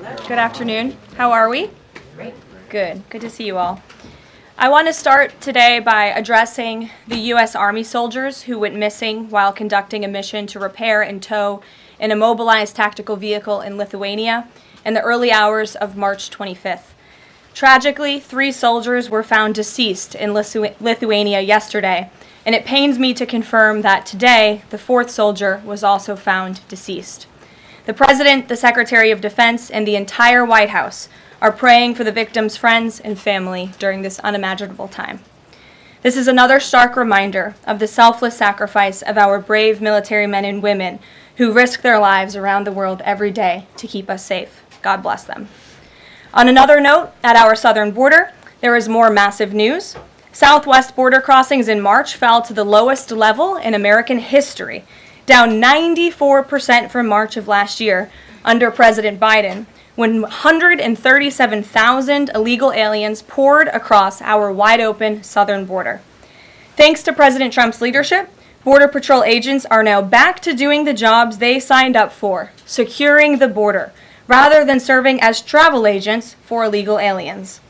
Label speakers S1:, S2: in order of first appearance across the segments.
S1: Good afternoon. How are we?
S2: Great.
S1: Good. Good to see you all. I want to start today by addressing the U.S. Army soldiers who went missing while conducting a mission to repair and tow an immobilized tactical vehicle in Lithuania in the early hours of March 25th. Tragically, 3 soldiers were found deceased in Lithuania yesterday, and it pains me to confirm that today the 4th soldier was also found deceased. The President, the Secretary of Defense, and the entire White House are praying for the victims' friends and family during this unimaginable time. This is another stark reminder of the selfless sacrifice of our brave military men and women who risk their lives around the world every day to keep us safe. God bless them. On another note, at our southern border, there is more massive news. Southwest border crossings in March fell to the lowest level in American history, down 94% from March of last year under President Biden, when 137,000 illegal aliens poured across our wide-open southern border. Thanks to President Trump's leadership, Border Patrol agents are now back to doing the jobs they signed up for, securing the border, rather than serving as travel agents for illegal aliens.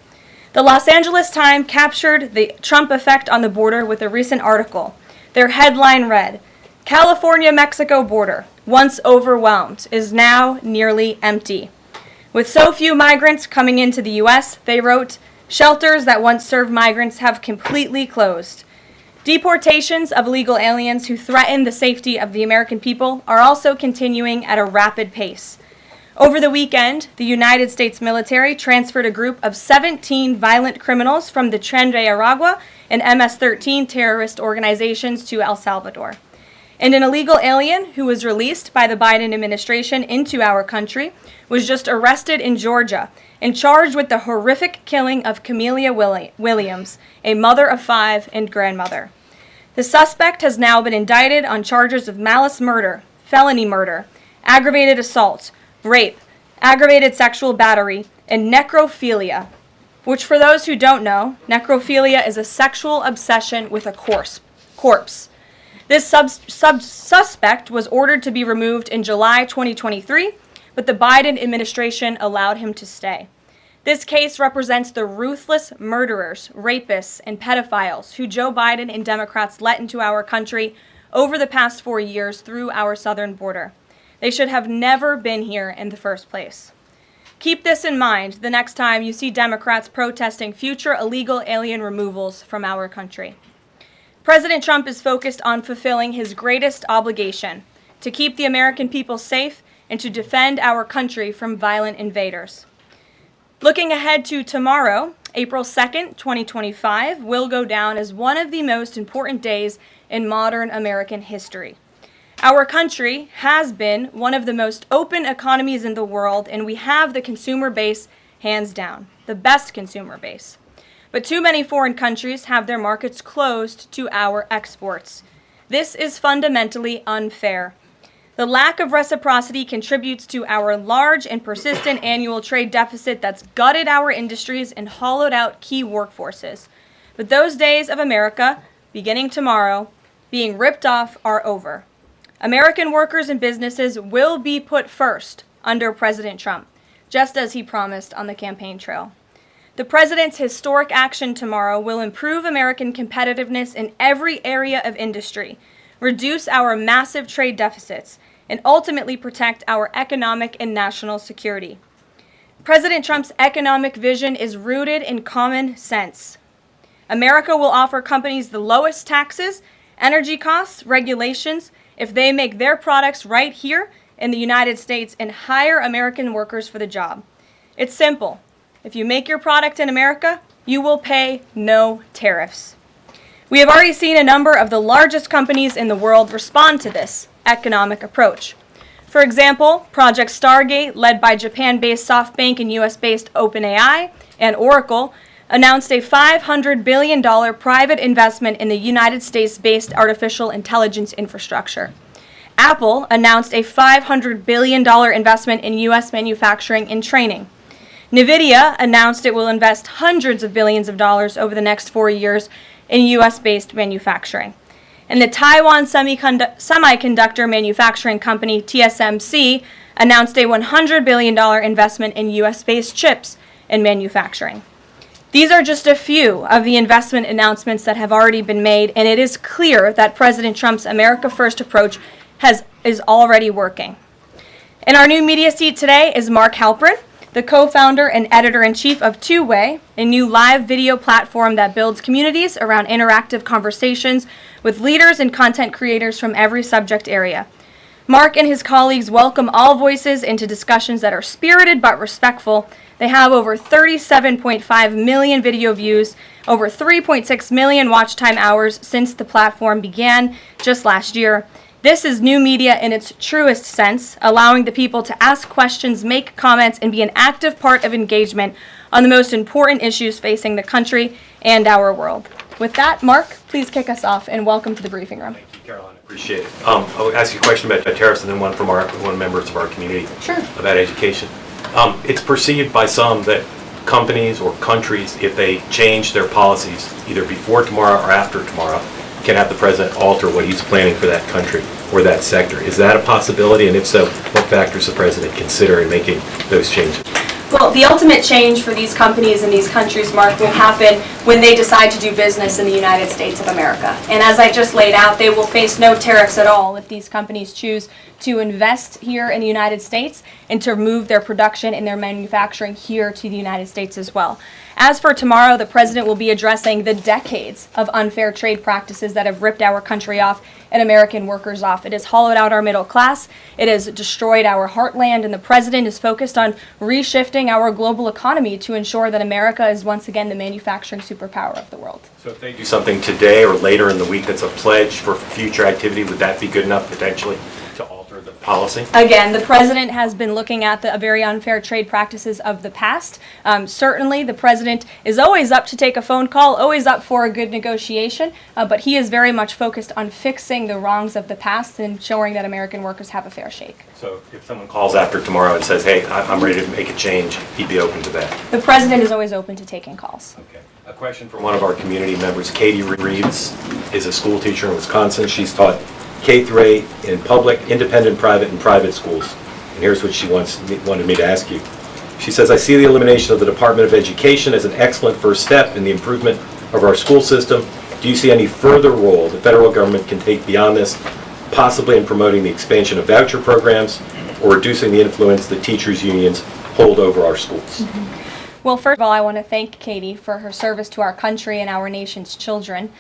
S1: The Los Angeles Times captured the Trump effect on the border with a recent article. Their headline read, "California-Mexico border, once overwhelmed, is now nearly empty." With so few migrants coming into the U.S., they wrote, "Shelters that once served migrants have completely closed." Deportations of illegal aliens who threaten the safety of the American people are also continuing at a rapid pace. Over the weekend, the United States military transferred a group of 17 violent criminals from the Tren de Aragua and MS-13 terrorist organizations to El Salvador. And an illegal alien who was released by the Biden administration into our country was just arrested in Georgia and charged with the horrific killing of Camelia Williams, a mother of 5 and grandmother. The suspect has now been indicted on charges of malice murder, felony murder, aggravated assault, rape, aggravated sexual battery, and necrophilia, which, for those who don't know, necrophilia is a sexual obsession with a corpse. This suspect was ordered to be removed in July 2023, but the Biden administration allowed him to stay. This case represents the ruthless murderers, rapists, and pedophiles who Joe Biden and Democrats let into our country over the past 4 years through our southern border. They should have never been here in the first place. Keep this in mind the next time you see Democrats protesting future illegal alien removals from our country. President Trump is focused on fulfilling his greatest obligation, to keep the American people safe and to defend our country from violent invaders. Looking ahead to tomorrow, April 2nd, 2025, will go down as one of the most important days in modern American history. Our country has been one of the most open economies in the world, and we have the consumer base hands down, the best consumer base. But too many foreign countries have their markets closed to our exports. This is fundamentally unfair. The lack of reciprocity contributes to our large and persistent annual trade deficit that's gutted our industries and hollowed out key workforces. But those days of America, beginning tomorrow, being ripped off are over. American workers and businesses will be put first under President Trump, just as he promised on the campaign trail. The president's historic action tomorrow will improve American competitiveness in every area of industry, reduce our massive trade deficits, and ultimately protect our economic and national security. President Trump's economic vision is rooted in common sense. America will offer companies the lowest taxes, energy costs, regulations, if they make their products right here in the United States and hire American workers for the job. It's simple. If you make your product in America, you will pay no tariffs. We have already seen a number of the largest companies in the world respond to this economic approach. For example, Project Stargate, led by Japan-based SoftBank and US-based OpenAI and Oracle, announced a $500 billion private investment in the United States-based artificial intelligence infrastructure. Apple announced a $500 billion investment in U.S. manufacturing and training. NVIDIA announced it will invest hundreds of billions of dollars over the next 4 years in U.S.-based manufacturing. And the Taiwan semiconductor manufacturing company TSMC announced a $100 billion investment in U.S.-based chips and manufacturing. These are just a few of the investment announcements that have already been made, and it is clear that President Trump's America First approach is already working. In our new media seat today is Mark Halperin, the co-founder and editor-in-chief of Two Way, a new live video platform that builds communities around interactive conversations with leaders and content creators from every subject area. Mark and his colleagues welcome all voices into discussions that are spirited but respectful. They have over 37.5 million video views, over 3.6 million watch time hours since the platform began just last year. This is new media in its truest sense, allowing the people to ask questions, make comments, and be an active part of engagement on the most important issues facing the country and our world. With that, Mark, please kick us off, and welcome to the briefing room.
S2: Thank you, Karoline. Appreciate it. I'll ask you a question about tariffs and then one from one members of our community about education. It's perceived by some that companies or countries, if they change their policies either before tomorrow or after tomorrow, can have the president alter what he's planning for that country or that sector. Is that a possibility? And if so, what factors the president consider in making those changes?
S1: Well, the ultimate change for these companies and these countries, Mark, will happen when they decide to do business in the United States of America. And as I just laid out, they will face no tariffs at all if these companies choose to invest here in the United States and to move their production and their manufacturing here to the United States as well. As for tomorrow, the president will be addressing the decades of unfair trade practices that have ripped our country off and American workers off. It has hollowed out our middle class. It has destroyed our heartland, and the president is focused on reshifting our global economy to ensure that America is once again the manufacturing superpower of the world.
S2: So if they do something today or later in the week that's a pledge for future activity, would that be good enough potentially to alter the policy?
S1: Again, the president has been looking at the very unfair trade practices of the past. Certainly, the president is always up to take a phone call, always up for a good negotiation, but he is very much focused on fixing the wrongs of the past and ensuring that American workers have a fair shake.
S2: So if someone calls after tomorrow and says, hey, I'm ready to make a change, he'd be open to that?
S1: The president is always open to taking calls.
S2: Okay. A question from one of our community members. Katie Reeves is a school teacher in Wisconsin. She's taught K-8 in public, independent, private, and private schools. And here's what she wanted me to ask you. She says, I see the elimination of the Department of Education as an excellent first step in the improvement of our school system. Do you see any further role the federal government can take beyond this, possibly in promoting the expansion of voucher programs or reducing the influence that teachers' unions hold over our schools?
S1: Well, first of all, I want to thank Katie for her service to our country and our nation's children.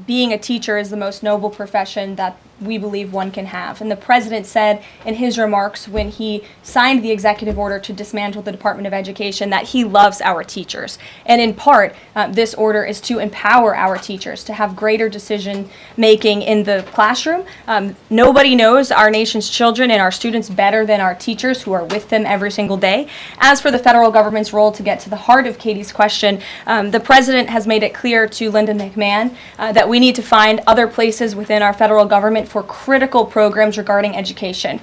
S1: Being a teacher is the most noble profession that we believe one can have. And the president said in his remarks when he signed the executive order to dismantle the Department of Education that he loves our teachers. And in part, this order is to empower our teachers to have greater decision making in the classroom. Nobody knows our nation's children and our students better than our teachers who are with them every single day. As for the federal government's role, to get to the heart of Katie's question, the president has made it clear to Linda McMahon that we need to find other places within our federal government for critical programs regarding education.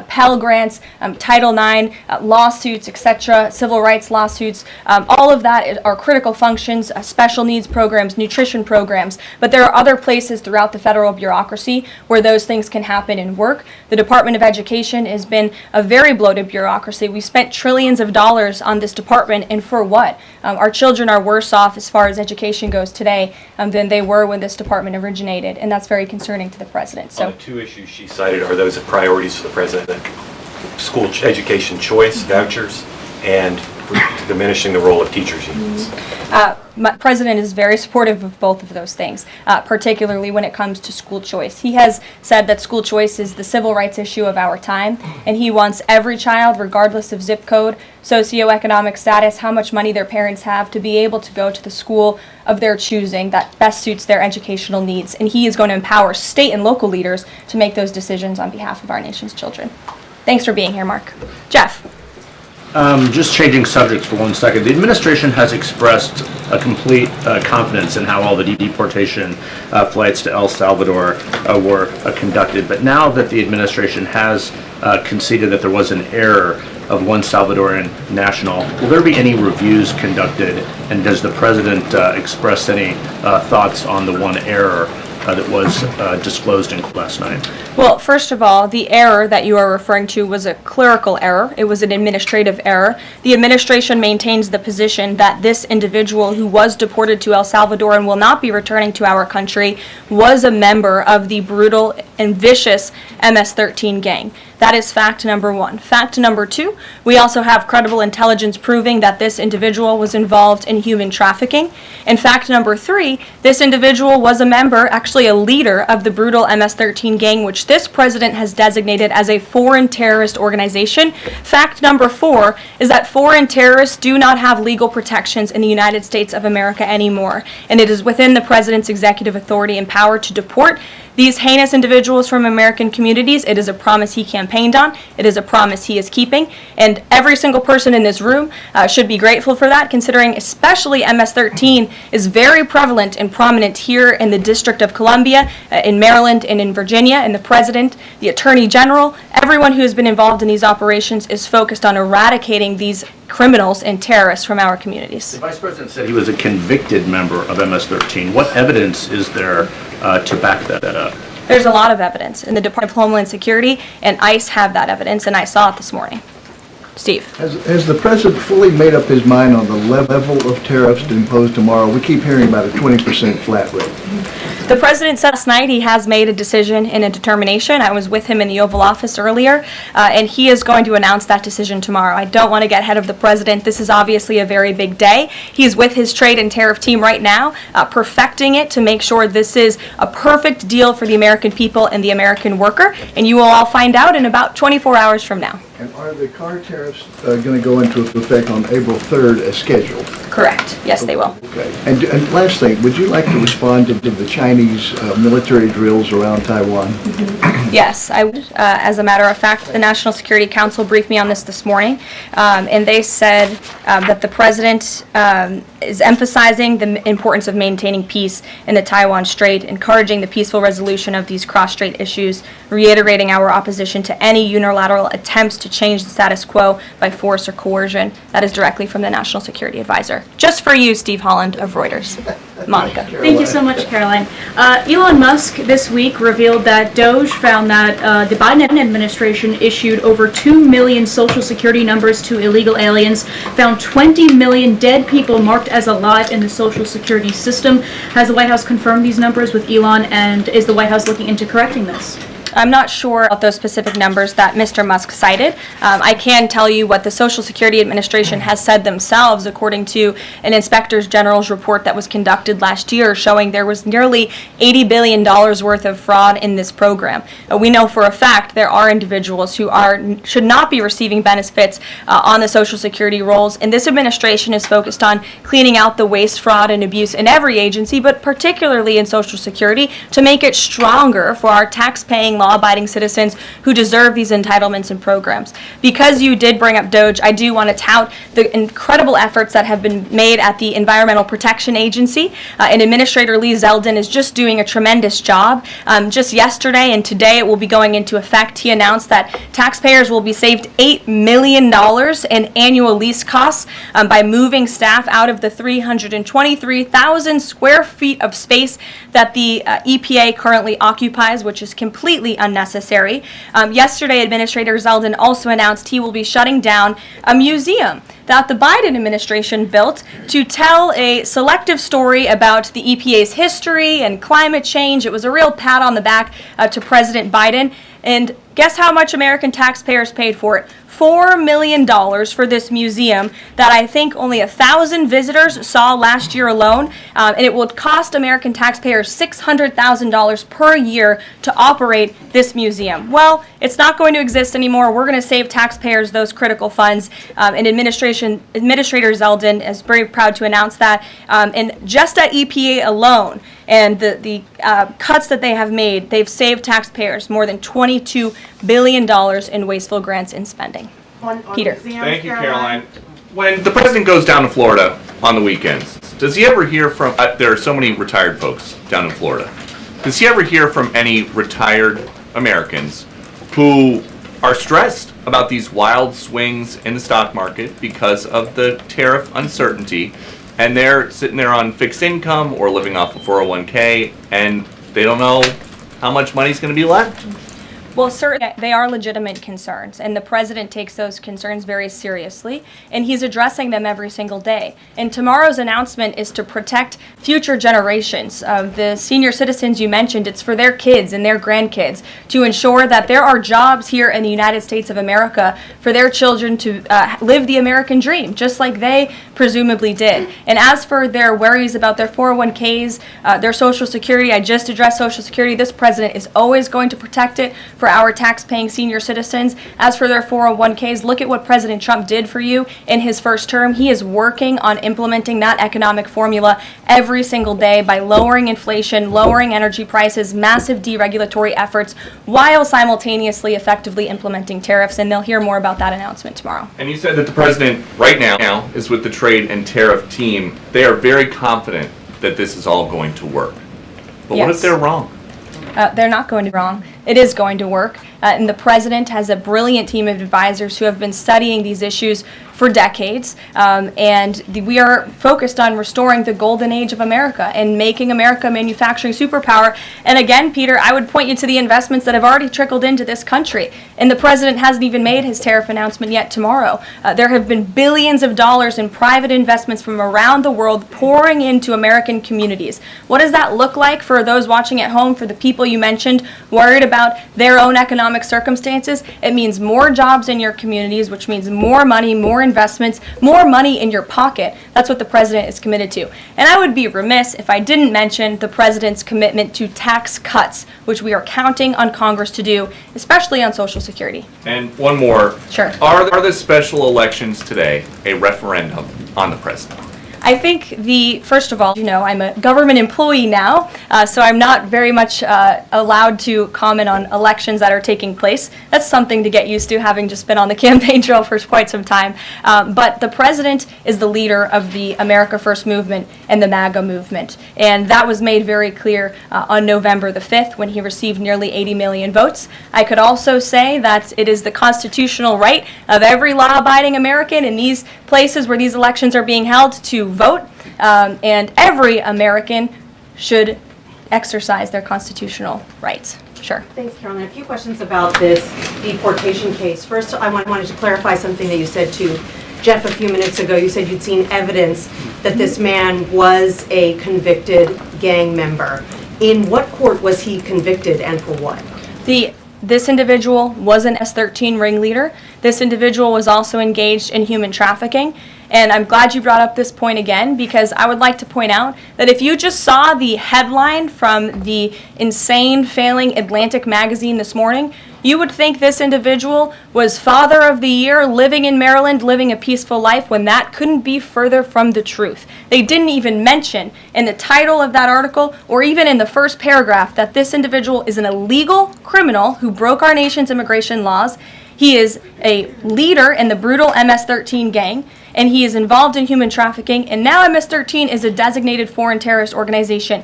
S1: Pell Grants, Title IX, lawsuits, etc., civil rights lawsuits, all of that are critical functions, special needs programs, nutrition programs, but there are other places throughout the federal bureaucracy where those things can happen and work. The Department of Education has been a very bloated bureaucracy. We spent trillions of dollars on this department, and for what? Our children are worse off as far as education goes today than they were when this department originated, and that's very concerning to the president. So,
S2: the two issues she cited, are those priorities for the president? School education choice, vouchers, and diminishing the role of teachers' unions.
S1: My president is very supportive of both of those things, particularly when it comes to school choice. He has said that school choice is the civil rights issue of our time, and he wants every child, regardless of zip code, socioeconomic status, how much money their parents have, to be able to go to the school of their choosing that best suits their educational needs. And he is going to empower state and local leaders to make those decisions on behalf of our nation's children. Thanks for being here, Mark. Jeff.
S3: Just changing subjects for 1 second. The administration has expressed a complete confidence in how all the deportation flights to El Salvador were conducted. But now that the administration has conceded that there was an error of one Salvadoran national, will there be any reviews conducted? And does the president express any thoughts on the one error that was disclosed in last night?
S1: Well, first of all, the error that you are referring to was a clerical error. It was an administrative error. The administration maintains the position that this individual who was deported to El Salvador and will not be returning to our country was a member of the brutal and vicious MS-13 gang. That is fact number one. Fact number two, we also have credible intelligence proving that this individual was involved in human trafficking. And fact number three, this individual was a member, actually a leader of the brutal MS-13 gang, which this president has designated as a foreign terrorist organization. Fact number four is that foreign terrorists do not have legal protections in the United States of America anymore. And it is within the president's executive authority and power to deport these heinous individuals from American communities. It is a promise he campaigned on. It is a promise he is keeping. And every single person in this room should be grateful for that, considering especially MS-13 is very prevalent and prominent here in the District of Columbia, in Maryland, and in Virginia. And the president, the attorney general, everyone who has been involved in these operations is focused on eradicating these criminals and terrorists from our communities.
S3: The Vice President said he was a convicted member of MS-13. What evidence is there to back that up?
S1: There's a lot of evidence, and the Department of Homeland Security and ICE have that evidence, and I saw it this morning. Steve.
S4: Has the president fully made up his mind on the level of tariffs to impose tomorrow? We keep hearing about a 20% flat rate.
S1: The president said last night he has made a decision and a determination. I was with him in the Oval Office earlier, and he is going to announce that decision tomorrow. I don't want to get ahead of the president. This is obviously a very big day. He's with his trade and tariff team right now, perfecting it to make sure this is a perfect deal for the American people and the American worker, and you will all find out in about 24 hours from now.
S4: And are the car tariffs going to go into effect on April 3rd as scheduled?
S1: Correct. Yes, they will.
S4: Okay. And last thing, would you like to respond to the Chinese military drills around Taiwan?
S1: Yes, I would. As a matter of fact, the National Security Council briefed me on this morning, and they said that the president is emphasizing the importance of maintaining peace in the Taiwan Strait, encouraging the peaceful resolution of these cross-strait issues, reiterating our opposition to any unilateral attempts to change the status quo by force or coercion. That is directly from the National Security Advisor. Just for you, Steve Holland of Reuters. Monica.
S5: Thank you so much, Caroline. Elon Musk this week revealed that Doge found that the Biden administration issued over 2 million social security numbers to illegal aliens, found 20 million dead people marked as alive in the social security system. Has the White House confirmed these numbers with Elon, and is the White House looking into correcting this?
S1: I'm not sure about those specific numbers that Mr. Musk cited. I can tell you what the Social Security Administration has said themselves, according to an Inspector General's report that was conducted last year, showing there was nearly $80 billion worth of fraud in this program. We know for a fact there are individuals who should not be receiving benefits on the Social Security rolls, and this administration is focused on cleaning out the waste, fraud, and abuse in every agency, but particularly in Social Security, to make it stronger for our tax-paying, law-abiding citizens who deserve these entitlements and programs. Because you did bring up Doge, I do want to tout the incredible efforts that have been made at the Environmental Protection Agency, and Administrator Lee Zeldin is just doing a tremendous job. Just yesterday and today it will be going into effect. He announced that taxpayers will be saved $8 million in annual lease costs by moving staff out of the 323,000 square feet of space that the EPA currently occupies, which is completely unnecessary. Yesterday, Administrator Zeldin also announced he will be shutting down a museum that the Biden administration built to tell a selective story about the EPA's history and climate change. It was a real pat on the back to President Biden. And guess how much American taxpayers paid for it? $4 million for this museum that I think only 1,000 visitors saw last year alone, and it will cost American taxpayers $600,000 per year to operate this museum. Well, it's not going to exist anymore. We're going to save taxpayers those critical funds, and Administrator Zeldin is very proud to announce that. And just at EPA alone, and the cuts that they have made, they've saved taxpayers more than $22 billion in wasteful grants and spending. Peter.
S6: Thank you, Caroline. When the president goes down to Florida on the weekends, does he ever hear from, there are so many retired folks down in Florida, does he ever hear from any retired Americans who are stressed about these wild swings in the stock market because of the tariff uncertainty, and they're sitting there on fixed income or living off a 401k, and They don't know how much money's going to be left.
S1: Well, certainly, they are legitimate concerns, and the president takes those concerns very seriously, and he's addressing them every single day. And tomorrow's announcement is to protect future generations of the senior citizens you mentioned. It's for their kids and their grandkids to ensure that there are jobs here in the United States of America for their children to live the American dream, just like they presumably did. And as for their worries about their 401ks, their Social Security, I just addressed Social Security. This president is always going to protect it for our tax-paying senior citizens. As for their 401ks, look at what President Trump did for you in his first term. He is working on implementing that economic formula every single day by lowering inflation, lowering energy prices, massive deregulatory efforts, while simultaneously effectively implementing tariffs, and they'll hear more about that announcement tomorrow.
S6: And you said that the president right now is with the trade and tariff team. They are very confident that this is all going to work. But what if
S1: Yes.
S6: they're wrong?
S1: They're not going to be wrong. It is going to work. And the president has a brilliant team of advisors who have been studying these issues for decades. We are focused on restoring the golden age of America and making America a manufacturing superpower. And again, Peter, I would point you to the investments that have already trickled into this country. And the president hasn't even made his tariff announcement yet tomorrow. There have been billions of dollars in private investments from around the world pouring into American communities. What does that look like for those watching at home, for the people you mentioned worried about their own economic circumstances? It means more jobs in your communities, which means more money, more investments, more money in your pocket. That's what the president is committed to. And I would be remiss if I didn't mention the president's commitment to tax cuts, which we are counting on Congress to do, especially on Social Security.
S6: And one more.
S1: Sure.
S6: Are the special elections today a referendum on the president?
S1: I think first of all, I'm a government employee now, so I'm not very much allowed to comment on elections that are taking place. That's something to get used to, having just been on the campaign trail for quite some time. But the president is the leader of the America First movement and the MAGA movement. And that was made very clear on November the 5th when he received nearly 80 million votes. I could also say that it is the constitutional right of every law-abiding American in these places where these elections are being held to vote, and every American should exercise their constitutional rights. Sure.
S7: Thanks, Karoline. A few questions about this deportation case. First, I wanted to clarify something that you said to Jeff a few minutes ago. You said you'd seen evidence that this man was a convicted gang member. In what court was he convicted and for what?
S1: This individual was an S-13 ringleader. This individual was also engaged in human trafficking. And I'm glad you brought up this point again, because I would like to point out that if you just saw the headline from the insane, failing Atlantic magazine this morning, you would think this individual was Father of the Year, living in Maryland, living a peaceful life, when that couldn't be further from the truth. They didn't even mention in the title of that article, or even in the first paragraph, that this individual is an illegal criminal who broke our nation's immigration laws. He is a leader in the brutal MS-13 gang, and he is involved in human trafficking, and now MS-13 is a designated foreign terrorist organization.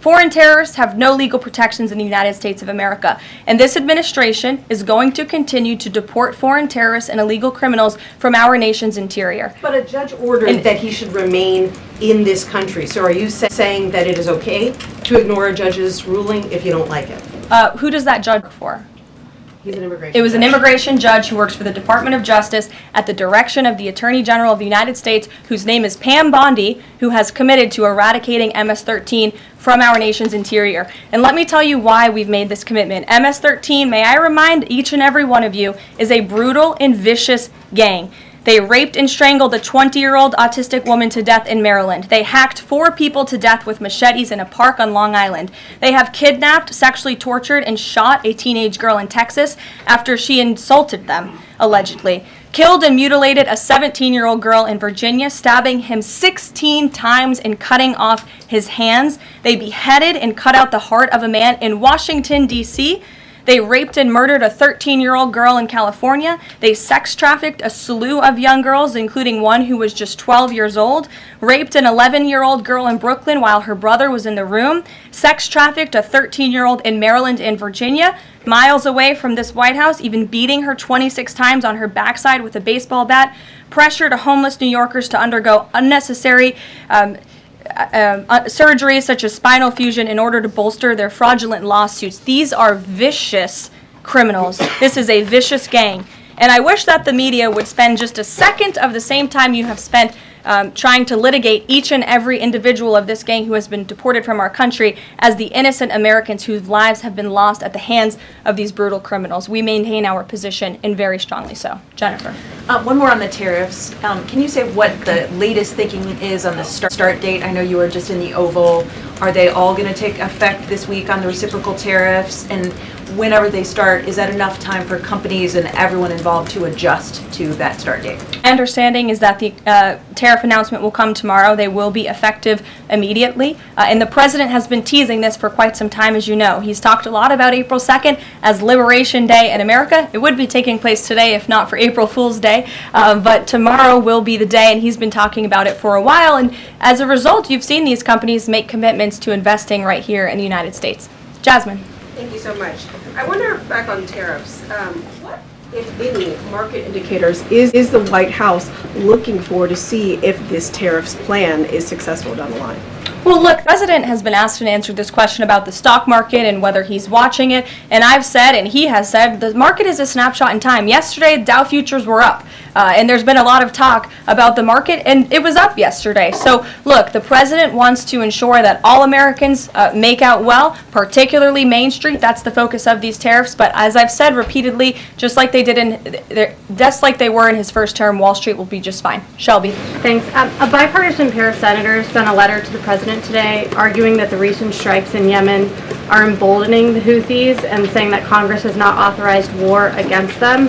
S1: Foreign terrorists have no legal protections in the United States of America, and this administration is going to continue to deport foreign terrorists and illegal criminals from our nation's interior.
S7: But a judge ordered that he should remain in this country. So are you saying that it is okay to ignore a judge's ruling if you don't like it?
S1: Who does that judge work for?
S7: He's an immigration
S1: It was an
S7: judge.
S1: immigration judge who works for the Department of Justice at the direction of the Attorney General of the United States, whose name is Pam Bondi, who has committed to eradicating MS-13 from our nation's interior. And let me tell you why we've made this commitment. MS-13, may I remind each and every one of you, is a brutal and vicious gang. They raped and strangled a 20-year-old autistic woman to death in Maryland. They hacked 4 people to death with machetes in a park on Long Island. They have kidnapped, sexually tortured, and shot a teenage girl in Texas after she insulted them, allegedly. Killed and mutilated a 17-year-old girl in Virginia, stabbing him 16 times and cutting off his hands. They beheaded and cut out the heart of a man in Washington, D.C. They raped and murdered a 13-year-old girl in California. They sex trafficked a slew of young girls, including one who was just 12 years old. Raped an 11-year-old girl in Brooklyn while her brother was in the room. Sex trafficked a 13-year-old in Maryland and Virginia, miles away from this White House, even beating her 26 times on her backside with a baseball bat. Pressured homeless New Yorkers to undergo unnecessary surgeries such as spinal fusion in order to bolster their fraudulent lawsuits. These are vicious criminals. This is a vicious gang. And I wish that the media would spend just a second of the same time you have spent trying to litigate each and every individual of this gang who has been deported from our country as the innocent Americans whose lives have been lost at the hands of these brutal criminals. We maintain our position, and very strongly so. Jennifer.
S8: One more on the tariffs. Can you say what the latest thinking is on the start date? I know you were just in the Oval. Are they all going to take effect this week on the reciprocal tariffs? And whenever they start, is that enough time for companies and everyone involved to adjust to that start date?
S1: My understanding is that the tariff announcement will come tomorrow. They will be effective immediately. And the president has been teasing this for quite some time, as you know. He's talked a lot about April 2nd as Liberation Day in America. It would be taking place today if not for April Fool's Day. But tomorrow will be the day, and he's been talking about it for a while. And as a result, you've seen these companies make commitments to investing right here in the United States. Jasmine.
S9: Thank you so much. I wonder, back on tariffs, what, if any, market indicators is the White House looking for to see if this tariffs plan is successful down the line?
S1: Well, look, the president has been asked and answered this question about the stock market and whether he's watching it. And I've said, and he has said, the market is a snapshot in time. Yesterday, Dow futures were up. And there's been a lot of talk about the market, and it was up yesterday. So, look, the president wants to ensure that all Americans make out well, particularly Main Street. That's the focus of these tariffs. But as I've said repeatedly, just like they were in his first term, Wall Street will be just fine. Shelby.
S10: Thanks. A bipartisan pair of senators sent a letter to the president today arguing that the recent strikes in Yemen are emboldening the Houthis and saying that Congress has not authorized war against them.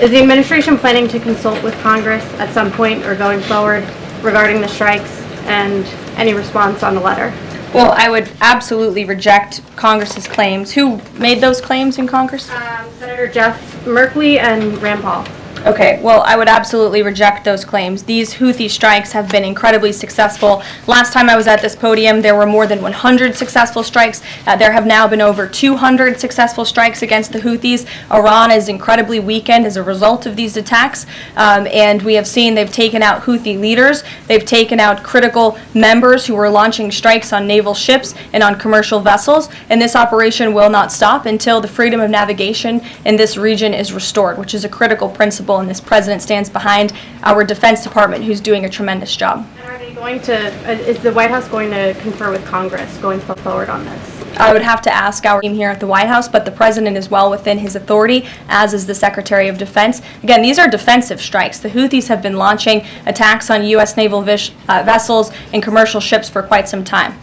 S10: Is the administration planning to consult with Congress at some point or going forward regarding the strikes, and any response on the letter?
S1: Well, I would absolutely reject Congress's claims. Who made those claims in Congress?
S10: Senator Jeff Merkley and Rand Paul.
S1: Okay, well, I would absolutely reject those claims. These Houthi strikes have been incredibly successful. Last time I was at this podium, there were more than 100 successful strikes. There have now been over 200 successful strikes against the Houthis. Iran is incredibly weakened as a result of these attacks, and we have seen they've taken out Houthi leaders. They've taken out critical members who were launching strikes on naval ships and on commercial vessels, and this operation will not stop until the freedom of navigation in this region is restored, which is a critical principle. And this president stands behind our Defense Department, who's doing a tremendous job.
S10: And are they going to, is the White House going to confer with Congress going forward on this?
S1: I would have to ask our team here at the White House, but the president is well within his authority, as is the Secretary of Defense. Again, these are defensive strikes. The Houthis have been launching attacks on U.S. naval vessels and commercial ships for quite some time.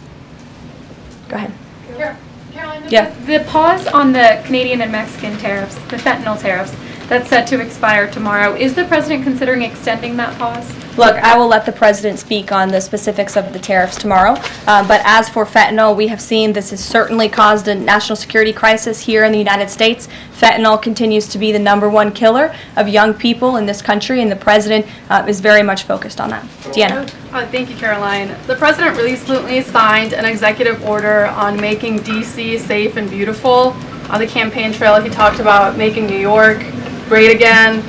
S1: Go ahead.
S11: Karoline,
S1: Yeah.
S11: the pause on the Canadian and Mexican tariffs, the fentanyl tariffs, that's set to expire tomorrow. Is the president considering extending that pause?
S1: Look, I will let the president speak on the specifics of the tariffs tomorrow. But as for fentanyl, we have seen this has certainly caused a national security crisis here in the United States. Fentanyl continues to be the #1 killer of young people in this country, and the president is very much focused on that. Deanna.
S12: Thank you, Karoline. The president recently signed an executive order on making D.C. safe and beautiful. On the campaign trail, he talked about making New York great again.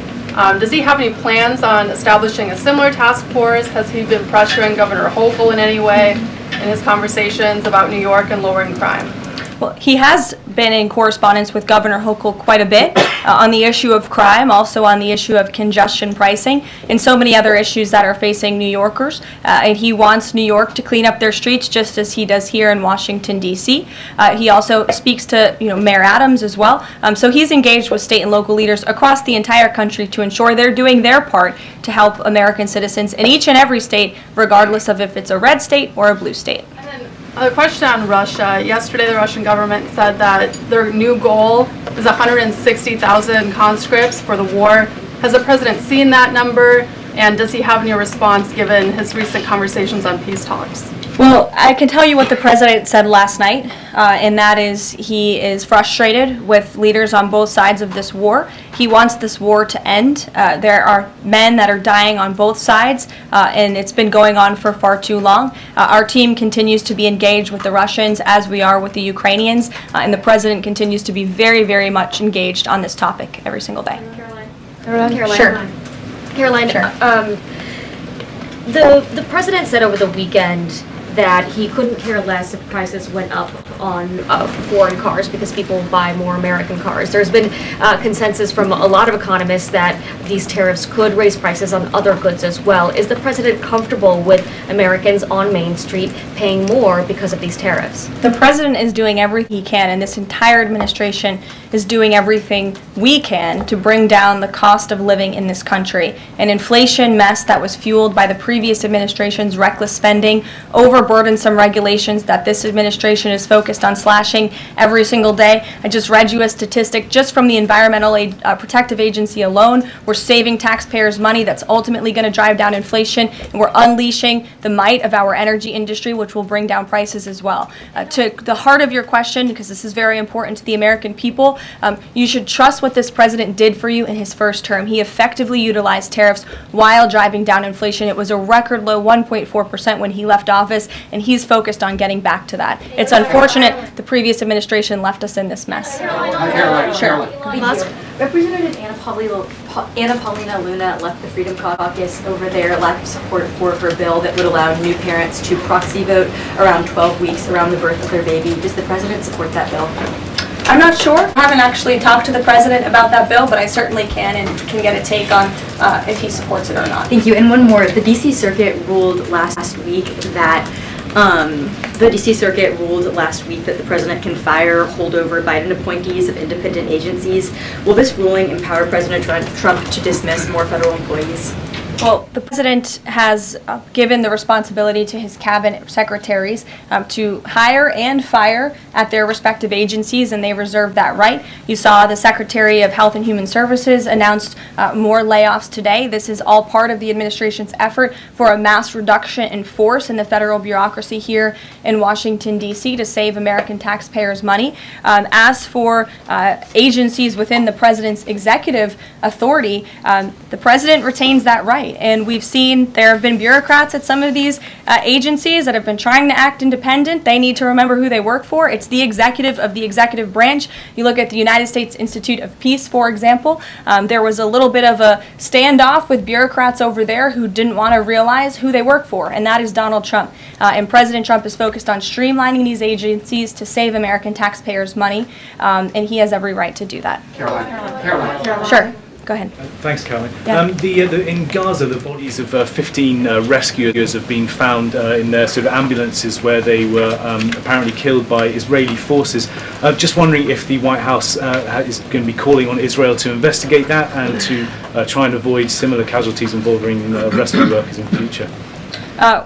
S12: Does he have any plans on establishing a similar task force? Has he been pressuring Governor Hochul in any way in his conversations about New York and lowering crime?
S1: Well, he has been in correspondence with Governor Hochul quite a bit on the issue of crime, also on the issue of congestion pricing, and so many other issues that are facing New Yorkers. And he wants New York to clean up their streets just as he does here in Washington, D.C. He also speaks to Mayor Adams as well. So he's engaged with state and local leaders across the entire country to ensure they're doing their part to help American citizens in each and every state, regardless of if it's a red state or a blue state.
S12: A question on Russia. Yesterday, the Russian government said that their new goal is 160,000 conscripts for the war. Has the president seen that number, and does he have any response given his recent conversations on peace talks?
S1: Well, I can tell you what the president said last night, and that is he is frustrated with leaders on both sides of this war. He wants this war to end. There are men that are dying on both sides, and it's been going on for far too long. Our team continues to be engaged with the Russians as we are with the Ukrainians, and the president continues to be very, very much engaged on this topic every single day.
S10: Karoline.
S1: Sure.
S13: Karoline, the president said over the weekend that he couldn't care less if prices went up on foreign cars because people buy more American cars. There's been consensus from a lot of economists that these tariffs could raise prices on other goods as well. Is the president comfortable with Americans on Main Street paying more because of these tariffs?
S1: The president is doing everything he can, and this entire administration is doing everything we can to bring down the cost of living in this country. An inflation mess that was fueled by the previous administration's reckless spending, overburdensome regulations that this administration is focused on slashing every single day. I just read you a statistic just from the Environmental Protective Agency alone. We're saving taxpayers money that's ultimately going to drive down inflation, and we're unleashing the might of our energy industry, which will bring down prices as well. To the heart of your question, because this is very important to the American people, you should trust what this president did for you in his first term. He effectively utilized tariffs while driving down inflation. It was a record low 1.4% when he left office, and he's focused on getting back to that. It's unfortunate the previous administration left us in this mess. Sure.
S14: Representative Anna Paulina Luna left the Freedom Caucus over their lack of support for her bill that would allow new parents to proxy vote around 12 weeks around the birth of their baby. Does the president support that bill?
S1: I'm not sure. I haven't actually talked to the president about that bill, but I certainly can and can get a take on if he supports it or not.
S14: Thank you. And one more. The D.C. Circuit ruled last week that the president can fire holdover Biden appointees of independent agencies. Will this ruling empower President Trump to dismiss more federal employees?
S1: Well, the president has given the responsibility to his cabinet secretaries to hire and fire at their respective agencies, and they reserve that right. You saw the Secretary of Health and Human Services announced more layoffs today. This is all part of the administration's effort for a mass reduction in force in the federal bureaucracy here in Washington, D.C. to save American taxpayers money. As for agencies within the president's executive authority, the president retains that right. And we've seen there have been bureaucrats at some of these agencies that have been trying to act independent. They need to remember who they work for. It's the executive of the executive branch. You look at the United States Institute of Peace, for example. There was a little bit of a standoff with bureaucrats over there who didn't want to realize who they work for, and that is Donald Trump. And President Trump is focused on streamlining these agencies to save American taxpayers money, and he has every right to do that.
S15: Karoline.
S1: Sure. Go ahead.
S15: Thanks, Karoline.
S1: Yeah.
S15: In Gaza, the bodies of 15 rescuers have been found in their sort of ambulances where they were apparently killed by Israeli forces. Just wondering if the White House is going to be calling on Israel to investigate that and to try and avoid similar casualties involving rescue workers in future.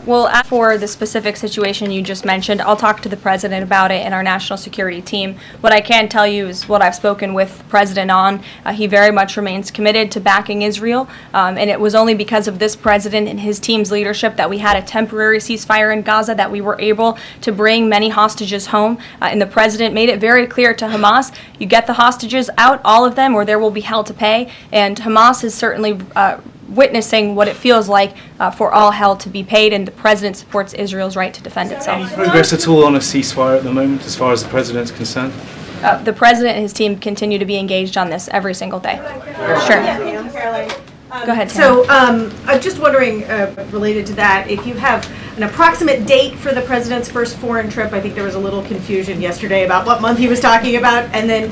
S1: Well, as for the specific situation you just mentioned, I'll talk to the president about it and our national security team. What I can tell you is what I've spoken with the president on. He very much remains committed to backing Israel, and it was only because of this president and his team's leadership that we had a temporary ceasefire in Gaza, that we were able to bring many hostages home, and the president made it very clear to Hamas, you get the hostages out, all of them, or there will be hell to pay, and Hamas is certainly witnessing what it feels like for all hell to be paid, and the president supports Israel's right to defend itself.
S15: Any progress at all on a ceasefire at the moment as far as the president's concerned?
S1: The president and his team continue to be engaged on this every single day. Sure. Go ahead, Tam.
S9: So I'm just wondering, related to that, if you have an approximate date for the president's first foreign trip. I think there was a little confusion yesterday about what month he was talking about. And then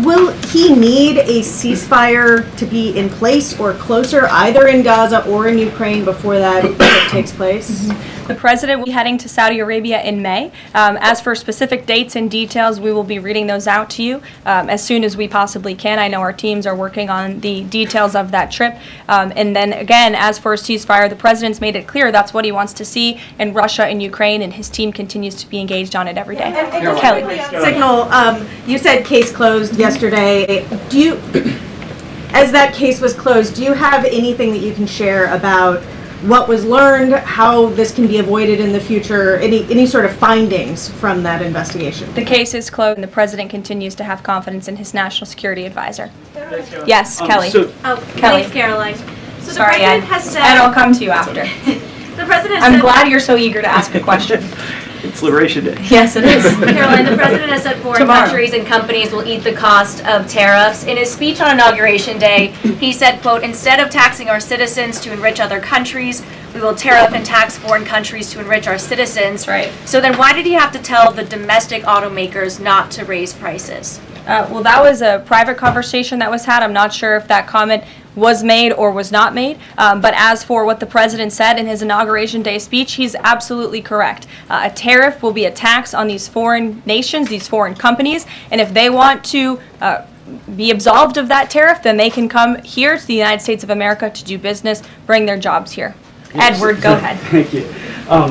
S9: will he need a ceasefire to be in place or closer, either in Gaza or in Ukraine, before that trip takes place?
S1: The president will be heading to Saudi Arabia in May. As for specific dates and details, we will be reading those out to you as soon as we possibly can. I know our teams are working on the details of that trip. And then again, as for a ceasefire, the president's made it clear that's what he wants to see in Russia and Ukraine, and his team continues to be engaged on it every day. Kelly.
S9: Signal, you said case closed yesterday. As that case was closed, do you have anything that you can share about what was learned, how this can be avoided in the future, any sort of findings from that investigation?
S1: The case is closed, and the president continues to have confidence in his national security advisor. Yes, Kelly.
S16: Kelly. Thanks, Karoline. So
S1: Sorry,
S16: the president
S1: Ed.
S16: has said...
S1: Ed, I'll come to you after.
S16: The president
S1: I'm
S16: said...
S1: glad you're so eager to ask a question.
S17: It's Liberation Day.
S1: Yes, it is.
S16: Caroline, the president has said foreign countries and companies will eat the cost of tariffs. In his speech on Inauguration Day, he said, quote, "Instead of taxing our citizens to enrich other countries, we will tariff and tax foreign countries to enrich our citizens.
S1: Right.
S16: So then why did he have to tell the domestic automakers not to raise prices?
S1: Well, that was a private conversation that was had. I'm not sure if that comment was made or was not made. But as for what the president said in his Inauguration Day speech, he's absolutely correct. A tariff will be a tax on these foreign nations, these foreign companies, and if they want to be absolved of that tariff, then they can come here to the United States of America to do business, bring their jobs here. Edward, go ahead.
S17: Thank you.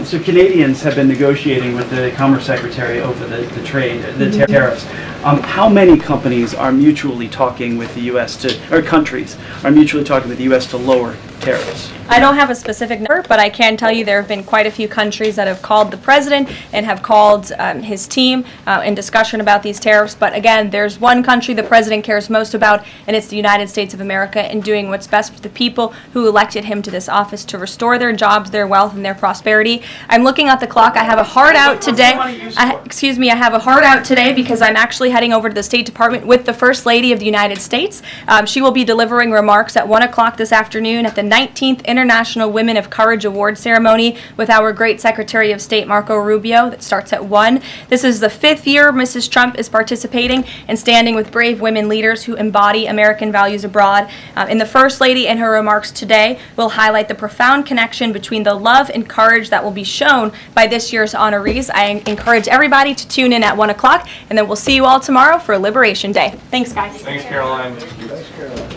S17: So Canadians have been negotiating with the Commerce Secretary over the trade, the tariffs. How many companies are mutually talking with the U.S. or countries are mutually talking with the U.S. to lower tariffs?
S1: I don't have a specific number, but I can tell you there have been quite a few countries that have called the president and have called his team in discussion about these tariffs. But again, there's one country the president cares most about, and it's the United States of America, and doing what's best for the people who elected him to this office to restore their jobs, their wealth, and their prosperity. I'm looking at the clock. I have a hard out today. I have a hard out today because I'm actually heading over to the State Department with the First Lady of the United States. She will be delivering remarks at 1 o'clock this afternoon at the 19th International Women of Courage Award ceremony with our great Secretary of State Marco Rubio that starts at 1. This is the 5th year Mrs. Trump is participating and standing with brave women leaders who embody American values abroad. And the First Lady in her remarks today will highlight the profound connection between the love and courage that will be shown by this year's honorees. I encourage everybody to tune in at 1 o'clock, and then we'll see you all tomorrow for Liberation Day. Thanks, guys.
S6: Thanks, Karoline.
S4: Thanks, Caroline.